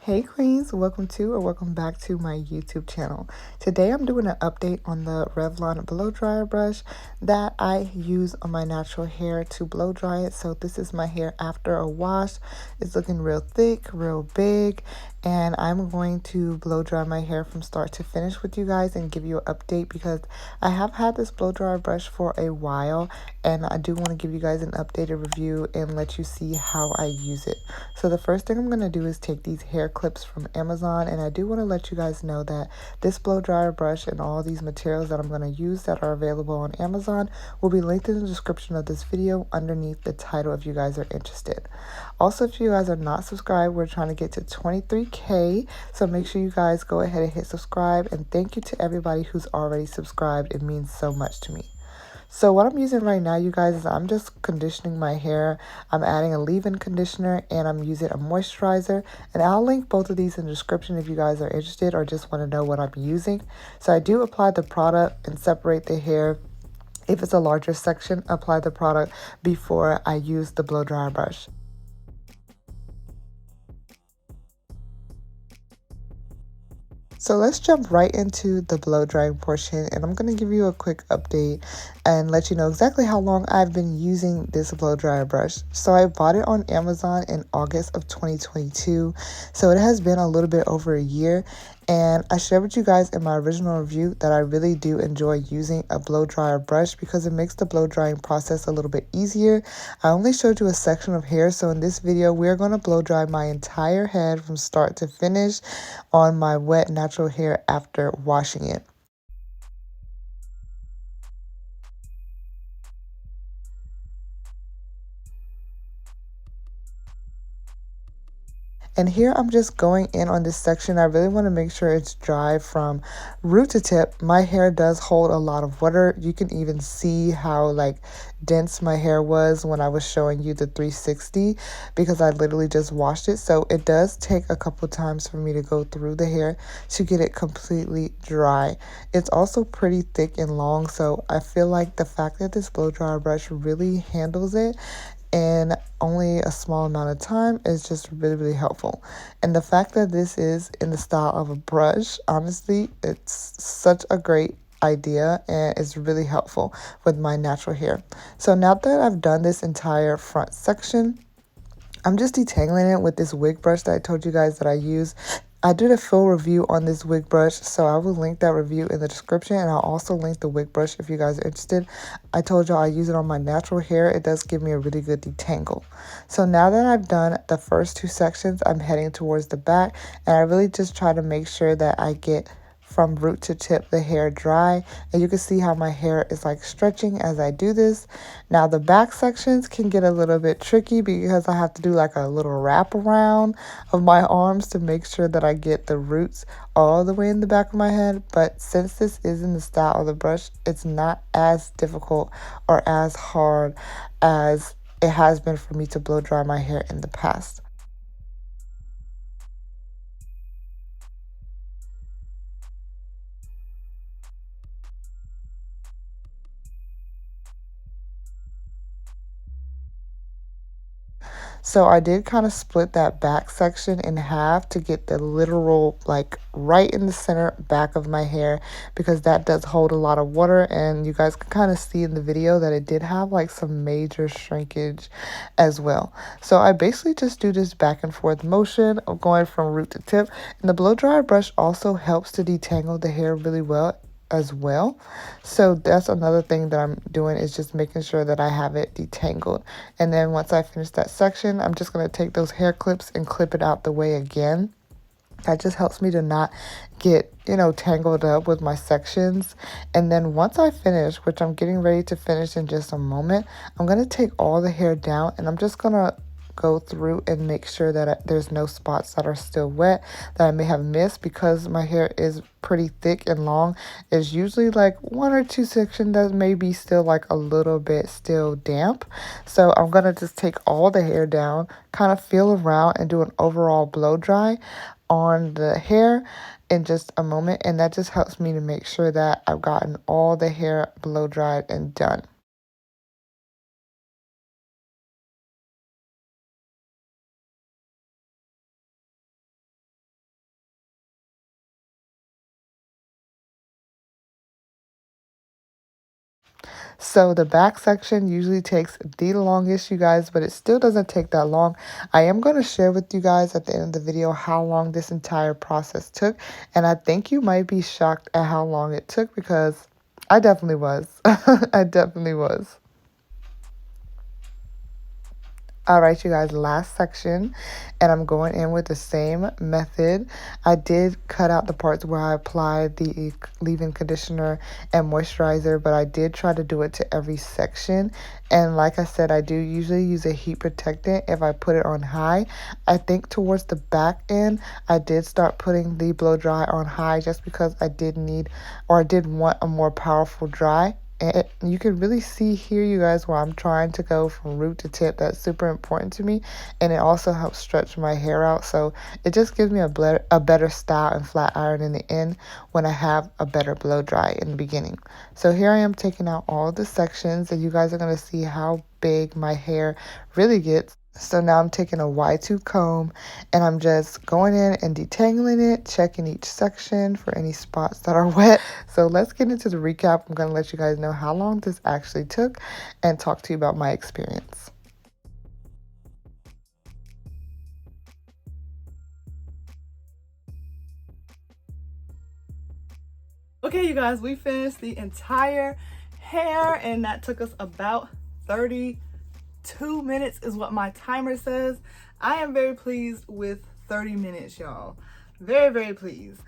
Hey queens, welcome back to my YouTube channel. Today I'm doing an update on the Revlon blow dryer brush that I use on my natural hair to blow dry it. So this is my hair after a wash. It's looking real thick, real big, and I'm going to blow dry my hair from start to finish with you guys and give you an update because I have had this blow dryer brush for a while and I do want to give you guys an updated review and let you see how I use it. So the first thing I'm going to do is take these hair clips from Amazon, and I do want to let you guys know that this blow dryer brush and all these materials that I'm going to use that are available on Amazon will be linked in the description of this video underneath the title if you guys are interested. Also, if you guys are not subscribed, we're trying to get to 23K, so make sure you guys go ahead and hit subscribe, and thank you to everybody who's already subscribed. It means so much to me. So what I'm using right now, you guys, is I'm just conditioning my hair. I'm adding a leave-in conditioner and I'm using a moisturizer. And I'll link both of these in the description if you guys are interested or just want to know what I'm using. So I do apply the product and separate the hair. If it's a larger section, apply the product before I use the blow dryer brush. So let's jump right into the blow drying portion, and I'm going to give you a quick update and let you know exactly how long I've been using this blow dryer brush. So I bought it on Amazon in August of 2022, so it has been a little bit over a year, and I shared with you guys in my original review that I really do enjoy using a blow dryer brush because it makes the blow drying process a little bit easier. I only showed you a section of hair, so in this video we're going to blow dry my entire head from start to finish on my wet natural hair after washing it. And here I'm just going in on this section. I really want to make sure it's dry from root to tip. My hair does hold a lot of water. You can even see how dense my hair was when I was showing you the 360 because I literally just washed it. So it does take a couple times for me to go through the hair to get it completely dry. It's also pretty thick and long, so I feel like the fact that this blow dryer brush really handles it in only a small amount of time is just really helpful. And the fact that this is in the style of a brush, honestly, it's such a great idea and it's really helpful with my natural hair. So now that I've done this entire front section, I'm just detangling it with this wig brush that I told you guys that I use. I did a full review on this wig brush, so I will link that review in the description, and I'll also link the wig brush if you guys are interested. I told y'all I use it on my natural hair. It does give me a really good detangle. So now that I've done the first two sections, I'm heading towards the back, and I really just try to make sure that I get from root to tip the hair dry, and you can see how my hair is stretching as I do this. Now the back sections can get a little bit tricky because I have to do a little wrap around of my arms to make sure that I get the roots all the way in the back of my head. But since this is in the style of the brush, it's not as difficult or as hard as it has been for me to blow dry my hair in the past. So I did kind of split that back section in half to get the literal, right in the center back of my hair because that does hold a lot of water. And you guys can kind of see in the video that it did have some major shrinkage as well. So I basically just do this back and forth motion of going from root to tip. And the blow dryer brush also helps to detangle the hair really well as well. So that's another thing that I'm doing, is just making sure that I have it detangled. And then once I finish that section, I'm just going to take those hair clips and clip it out the way again. That just helps me to not get, tangled up with my sections. And then once I finish, which I'm getting ready to finish in just a moment, I'm going to take all the hair down and I'm just going to go through and make sure that there's no spots that are still wet that I may have missed. Because my hair is pretty thick and long, there's usually one or two sections that may be still a little bit still damp. So I'm gonna just take all the hair down, kind of feel around and do an overall blow dry on the hair in just a moment, and that just helps me to make sure that I've gotten all the hair blow dried and done. So the back section usually takes the longest, you guys, but it still doesn't take that long. I am going to share with you guys at the end of the video how long this entire process took, and I think you might be shocked at how long it took because I definitely was. I definitely was. All right, you guys, last section, and I'm going in with the same method. I did cut out the parts where I applied the leave-in conditioner and moisturizer, but I did try to do it to every section. And like I said, I do usually use a heat protectant if I put it on high. I think towards the back end, I did start putting the blow dry on high just because I did need, or I did want a more powerful dry. And you can really see here, you guys, where I'm trying to go from root to tip. That's super important to me. And it also helps stretch my hair out. So it just gives me a better style and flat iron in the end when I have a better blow dry in the beginning. So here I am taking out all the sections, and you guys are going to see how big my hair really gets. So now I'm taking a Y2 comb and I'm just going in and detangling it, checking each section for any spots that are wet. So let's get into the recap. I'm going to let you guys know how long this actually took and talk to you about my experience. Okay, you guys, we finished the entire hair and that took us about 32 minutes is what my timer says. I am very pleased with 30 minutes, y'all. Very, very pleased.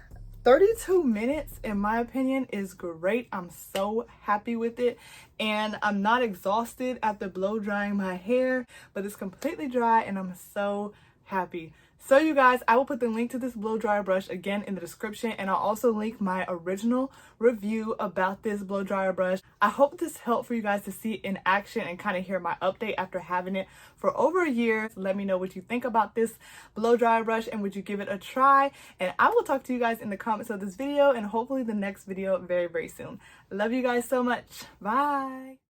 32 minutes, in my opinion, is great. I'm so happy with it. And I'm not exhausted after blow drying my hair, but it's completely dry and I'm so happy. So you guys, I will put the link to this blow dryer brush again in the description, and I'll also link my original review about this blow dryer brush. I hope this helped for you guys to see it in action and kind of hear my update after having it for over a year. Let me know what you think about this blow dryer brush and would you give it a try, and I will talk to you guys in the comments of this video and hopefully the next video very, very soon. I love you guys so much. Bye.